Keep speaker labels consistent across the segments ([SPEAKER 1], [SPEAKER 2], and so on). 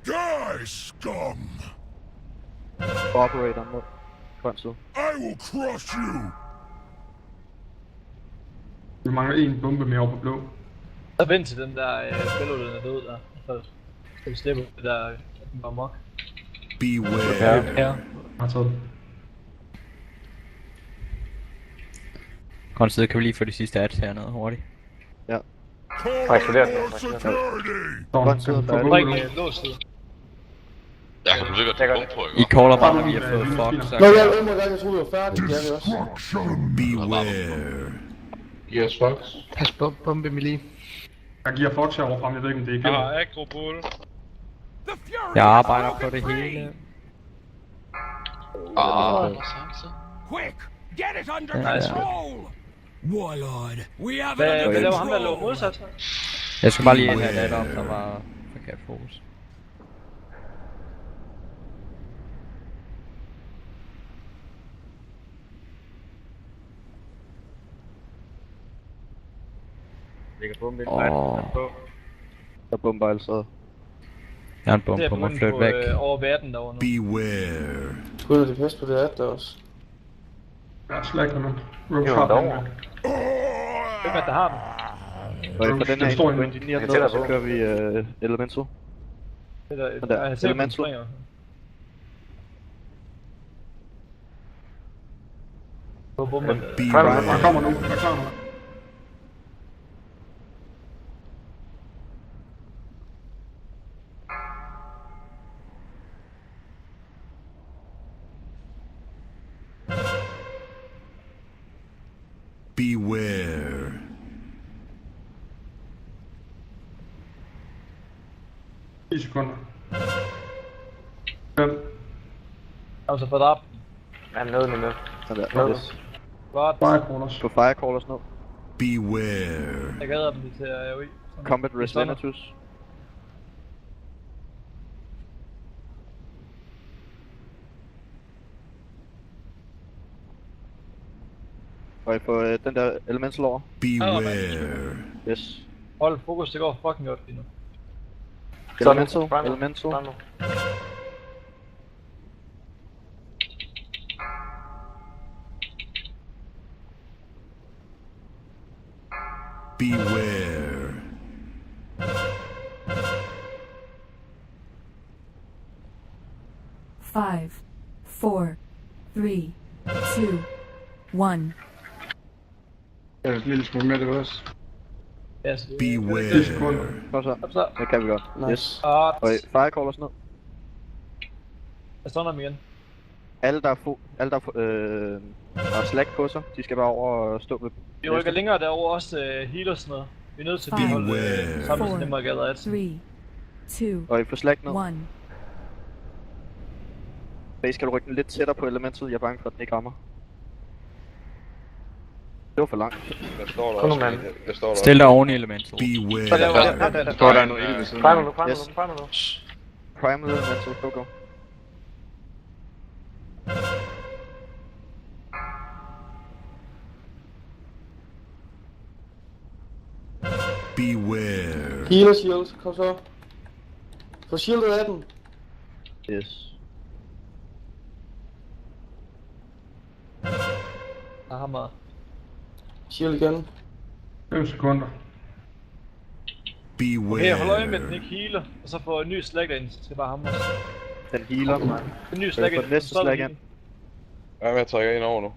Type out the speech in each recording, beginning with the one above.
[SPEAKER 1] Die, scum!
[SPEAKER 2] Operator mod grøn side.
[SPEAKER 1] I will crush you!
[SPEAKER 3] Vi mangler en bombe mere over på blå.
[SPEAKER 4] Så vent til den der fellow, den er død der. Så skal vi slippe det der, den går mok.
[SPEAKER 1] Beware.
[SPEAKER 4] Ja.
[SPEAKER 3] Har taget.
[SPEAKER 5] Grøn side, kan vi lige få de sidste ads hernede hurtigt?
[SPEAKER 2] Ja.
[SPEAKER 1] Call for security!
[SPEAKER 2] Grøn side, der er
[SPEAKER 4] Bring lås ud.
[SPEAKER 6] Jeg kan du sikkert tage bombe på,
[SPEAKER 5] I caller bare, når vi har fået fuck, så...
[SPEAKER 7] Nå, jeg undrer godt, jeg troede, vi var færdige. Det er vi også.
[SPEAKER 1] Destruction! Beware.
[SPEAKER 8] Giv os Fox.
[SPEAKER 7] Pas på bombe med lige.
[SPEAKER 3] Jeg giver Fox herovre frem, jeg ved ikke om det er
[SPEAKER 9] Jeg
[SPEAKER 3] igennem.
[SPEAKER 9] har aggro på det.
[SPEAKER 5] Jeg arbejder på det hele.
[SPEAKER 1] Quick! Get it under
[SPEAKER 4] Nice.
[SPEAKER 1] control! Warlord, we have
[SPEAKER 4] Hvad laver ham der lå modsat?
[SPEAKER 5] Jeg skal bare lige have det op, der var forkert fokus.
[SPEAKER 2] ligger bombe ind. Der bomber altså.
[SPEAKER 5] Jeg har en
[SPEAKER 4] Det
[SPEAKER 5] bombe
[SPEAKER 4] er
[SPEAKER 5] på mig,
[SPEAKER 4] begyndt
[SPEAKER 5] flyt
[SPEAKER 4] på
[SPEAKER 5] væk.
[SPEAKER 4] over verden derovre nu.
[SPEAKER 1] Beware.
[SPEAKER 7] Skulle det pisse på det der også?
[SPEAKER 3] Jeg er slægter nu. Rope
[SPEAKER 8] Jo,
[SPEAKER 3] sharp
[SPEAKER 8] derovre.
[SPEAKER 3] hand.
[SPEAKER 4] Hvem er det, der har den?
[SPEAKER 2] Og for den her
[SPEAKER 3] står
[SPEAKER 2] på
[SPEAKER 3] en-
[SPEAKER 2] engineer
[SPEAKER 8] Jeg
[SPEAKER 2] ned,
[SPEAKER 8] tæller
[SPEAKER 2] og så
[SPEAKER 8] på.
[SPEAKER 2] kører vi elemental.
[SPEAKER 4] Det der,
[SPEAKER 2] Den der,
[SPEAKER 4] jeg ser,
[SPEAKER 2] Elemental.
[SPEAKER 4] den springer. På bomben.
[SPEAKER 3] Der
[SPEAKER 1] Beware.
[SPEAKER 3] kommer nu, der kommer nu.
[SPEAKER 1] Beware.
[SPEAKER 3] 10 sekunder. 5.
[SPEAKER 4] Har du så fået dræbt?
[SPEAKER 8] Han er nede nu.
[SPEAKER 2] Sådan der.
[SPEAKER 8] Nede.
[SPEAKER 2] Yes.
[SPEAKER 4] Godt.
[SPEAKER 3] Firecrawlers.
[SPEAKER 2] På firecallers ned.
[SPEAKER 1] Beware.
[SPEAKER 4] Jeg gader dem lige til AOE.
[SPEAKER 2] Combat Restoratus. Og I får den der elemental over.
[SPEAKER 1] Beware.
[SPEAKER 2] Yes.
[SPEAKER 4] Hold fokus, det går fucking godt lige nu.
[SPEAKER 2] Elemental.
[SPEAKER 8] Frem nu.
[SPEAKER 2] Elemental.
[SPEAKER 8] Frem nu.
[SPEAKER 1] Beware.
[SPEAKER 10] Five, four, three, two, one.
[SPEAKER 3] Jeg er en lille smule med det også.
[SPEAKER 4] Ja, så det
[SPEAKER 3] 10 sekunder.
[SPEAKER 1] Beware.
[SPEAKER 2] Kom så.
[SPEAKER 4] Kom så.
[SPEAKER 2] Det kan vi godt.
[SPEAKER 7] Nice.
[SPEAKER 2] Yes.
[SPEAKER 4] Godt.
[SPEAKER 2] Og firecallers ned.
[SPEAKER 4] Jeg stunder dem igen.
[SPEAKER 2] Alle der har slack på sig, de skal bare over og stå ved.
[SPEAKER 4] Vi rykker længere derover også healers ned. Vi er nødt til at
[SPEAKER 10] Five,
[SPEAKER 4] holde
[SPEAKER 1] Beware.
[SPEAKER 4] sammen, så det må gather at.
[SPEAKER 10] Three, two,
[SPEAKER 2] Og I får slack ned.
[SPEAKER 10] one.
[SPEAKER 2] Base kan du rykke den lidt tættere på elementet, jeg er bange for, at den ikke rammer. Det var for langt.
[SPEAKER 6] Der står der
[SPEAKER 8] Kom nu,
[SPEAKER 6] også.
[SPEAKER 8] mand.
[SPEAKER 6] Der står der
[SPEAKER 5] Stil dig oven i elemental.
[SPEAKER 1] Beware.
[SPEAKER 8] Der
[SPEAKER 3] Står der nu ikke ved siden.
[SPEAKER 8] Frem nu, frem
[SPEAKER 2] Yes.
[SPEAKER 8] nu, frem nu.
[SPEAKER 2] Primal elemental, go.
[SPEAKER 1] Beware.
[SPEAKER 7] Healer shield, kom så. Få shieldet af den.
[SPEAKER 2] Yes.
[SPEAKER 4] Der har meget.
[SPEAKER 7] Shield igen.
[SPEAKER 3] 5 sekunder.
[SPEAKER 4] Okay, hold øje med, at den
[SPEAKER 1] Beware.
[SPEAKER 4] ikke healer, og så får en ny slag ind, så skal bare hamre.
[SPEAKER 2] Den healer.
[SPEAKER 4] En ny slag
[SPEAKER 2] Få den næste slag ind.
[SPEAKER 6] Jeg er med at trække ind over nu.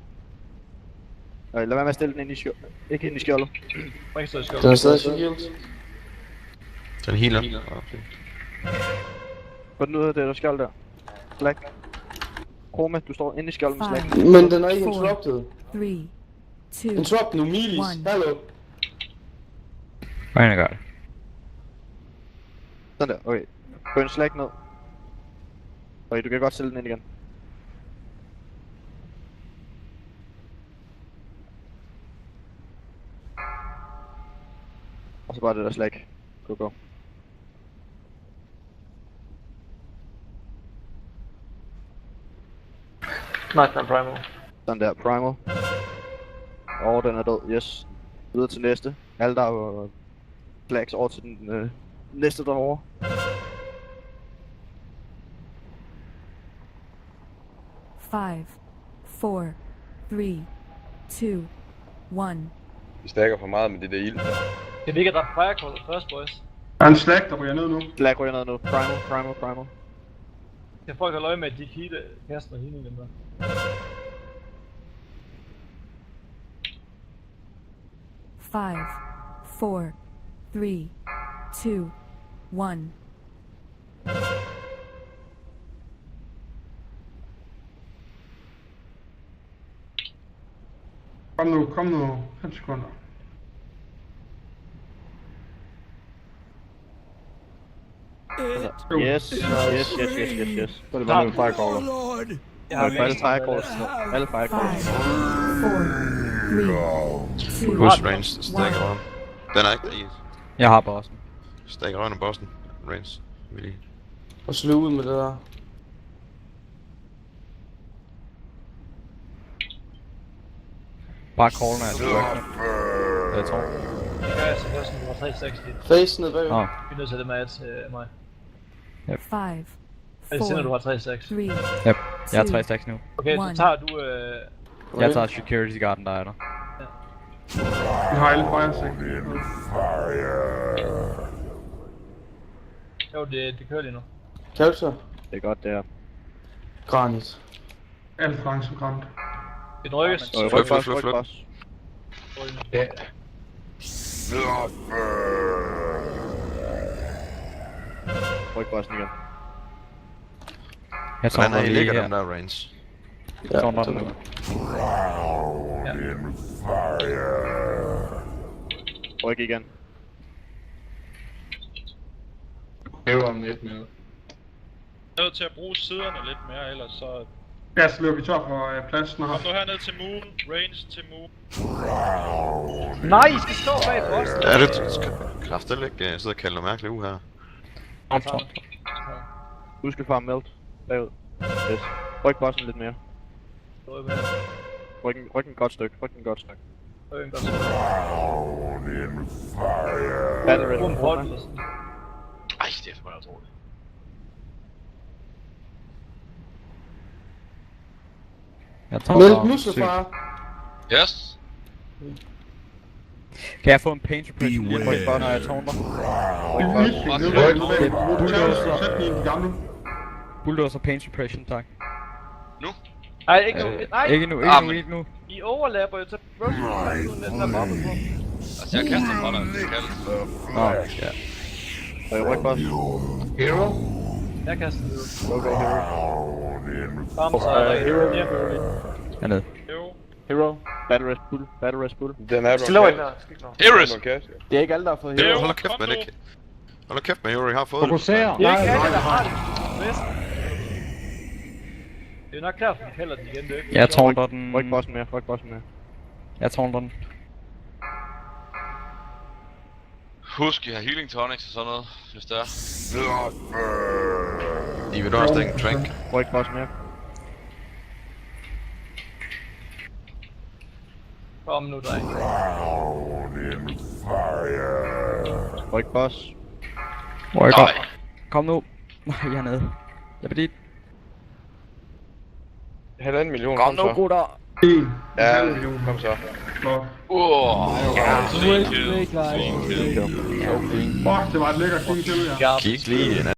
[SPEAKER 2] Lad være med at stille den ind i skjoldet. Ikke ind i skjoldet.
[SPEAKER 4] Bring så i skjold.
[SPEAKER 7] Den er stadig shield.
[SPEAKER 5] Den healer.
[SPEAKER 2] Få den ud af det der skjold der. Slack. Chroma, du står inde i skjoldet med slack.
[SPEAKER 10] Five,
[SPEAKER 7] Men den er ikke
[SPEAKER 10] four,
[SPEAKER 7] interrupted.
[SPEAKER 10] three, two,
[SPEAKER 7] Interrupt nu, Milis.
[SPEAKER 10] One.
[SPEAKER 7] Hallo.
[SPEAKER 5] Hvordan gør det?
[SPEAKER 2] Sådan der, okay. Få en slack ned. Okay, du kan godt stille den ind igen. Og så bare det der slack. Go.
[SPEAKER 8] Nice, man, Primal.
[SPEAKER 2] Sådan der, primal. Og den er død, yes. Videre til næste. Alle der er slacks over til den næste derovre.
[SPEAKER 10] 5, 4, 3, 2, 1.
[SPEAKER 6] Vi stakker for meget med det der ild.
[SPEAKER 4] Kan vi ikke have dræbt firecaller først, boys?
[SPEAKER 3] Der er en slag, der ryger ned nu.
[SPEAKER 2] Slag ryger ned nu. Primal.
[SPEAKER 4] Kan folk holde øje med, at de kaster noget healing dem der?
[SPEAKER 10] Five, 4, 3, 2, 1.
[SPEAKER 3] Kom nu. 5 sekunder.
[SPEAKER 2] Yes. Så er det bare med firecaller.
[SPEAKER 4] Jeg har
[SPEAKER 2] Alle firecallers. Alle
[SPEAKER 10] 5,
[SPEAKER 2] firecallers.
[SPEAKER 10] 4, 3, 2,
[SPEAKER 6] Push range, stakker rundt. Den er ikke der i.
[SPEAKER 5] Jeg har bossen.
[SPEAKER 6] Stakker rundt om bossen. Range. Vil I?
[SPEAKER 7] Og slå ud med det der.
[SPEAKER 5] Bare call, når jeg skal rykke. Jeg tror.
[SPEAKER 4] Det gør jeg så først, når du har 360.
[SPEAKER 7] Face ned bagved.
[SPEAKER 5] Åh,
[SPEAKER 4] Vi er nødt til det med at mig.
[SPEAKER 10] 5,
[SPEAKER 4] Er det senere, du
[SPEAKER 10] 4,
[SPEAKER 4] har 360?
[SPEAKER 10] 3,
[SPEAKER 5] yep. Jeg er 3 nu.
[SPEAKER 4] Okay, så
[SPEAKER 10] One.
[SPEAKER 4] tager du
[SPEAKER 5] Jeg tager security guarden, der er der.
[SPEAKER 3] Vi har alle fire sek.
[SPEAKER 4] Jo, det kører lige nu.
[SPEAKER 7] Capture.
[SPEAKER 2] Det er godt, det her.
[SPEAKER 7] Granit.
[SPEAKER 3] Alt for langsomt grønt.
[SPEAKER 4] Det rykkes.
[SPEAKER 2] Ryk boss. Ryk bossen igen.
[SPEAKER 5] Jeg tager
[SPEAKER 6] Hvordan er I
[SPEAKER 5] den
[SPEAKER 6] ligger
[SPEAKER 5] lige
[SPEAKER 6] den
[SPEAKER 5] her.
[SPEAKER 6] der range?
[SPEAKER 5] Jeg tager den nu.
[SPEAKER 2] Ryk igen.
[SPEAKER 8] Hero om lidt mere.
[SPEAKER 9] Nødt til at bruge siderne lidt mere, ellers så...
[SPEAKER 3] Ja, så løber vi tør for pladsen her.
[SPEAKER 9] Kom nu herned til moon, range til moon.
[SPEAKER 4] Nej, I skal stå bag bossen!
[SPEAKER 6] Ja, det skal kraftigt ikke sidde og kalde noget mærkeligt ud her.
[SPEAKER 2] Husk at farme melt. Bagud. Yes. Ryk bossen lidt mere. Ryk en godt stykke.
[SPEAKER 4] Ryk en godt.
[SPEAKER 2] Battery.
[SPEAKER 4] Brug en bold eller sådan.
[SPEAKER 6] Ej, det er for meget utroligt.
[SPEAKER 5] Jeg tager
[SPEAKER 7] Meld
[SPEAKER 5] den.
[SPEAKER 7] muskelfare.
[SPEAKER 6] Yes.
[SPEAKER 5] Kan jeg få en pain suppression lige
[SPEAKER 1] Beware.
[SPEAKER 5] på, når jeg tårner?
[SPEAKER 3] Sæt den i den gamle.
[SPEAKER 5] Bulldozer pain suppression, tak.
[SPEAKER 4] Nej, ikke nu. Nej,
[SPEAKER 5] Ikke nu, ikke nu.
[SPEAKER 4] I overlapper jo til Russian med den der bombe på.
[SPEAKER 6] Altså, jeg kaster fra dig, det kan
[SPEAKER 5] Nå, ja.
[SPEAKER 2] Ryk bossen.
[SPEAKER 8] Hero?
[SPEAKER 4] Jeg kaster den ud.
[SPEAKER 2] Okay, hero.
[SPEAKER 4] Bam, så er der
[SPEAKER 2] Hero.
[SPEAKER 5] Hernede.
[SPEAKER 2] Hero. Battery full.
[SPEAKER 6] Den er
[SPEAKER 8] Skal lave ikke der.
[SPEAKER 6] Heroes!
[SPEAKER 2] Det er ikke alle, der har fået hero.
[SPEAKER 6] Hold nu kæft med det. Hold nu kæft med Hero, jeg har fået det.
[SPEAKER 3] Fokuser.
[SPEAKER 4] Det er ikke alle, der har det bedst. Det er nok klart, at vi kalder den igen. Det er ikke
[SPEAKER 5] Jeg tårner den.
[SPEAKER 2] Ryk bossen mere.
[SPEAKER 5] Jeg tårner den.
[SPEAKER 6] Husk, I har healing tonics og sådan noget, hvis det er. I vil også en trank.
[SPEAKER 2] Ryk bossen mere.
[SPEAKER 4] Kom nu, dreng.
[SPEAKER 2] Ryk boss.
[SPEAKER 5] Rykker. Kom nu. Nej, jeg er nede. Jeg vil dit.
[SPEAKER 6] 1,5 million,
[SPEAKER 5] Kom nu, gutter.
[SPEAKER 6] Ja, kom så.
[SPEAKER 3] Fuck, det var et lækkert clean kill, ja.
[SPEAKER 6] Kig lige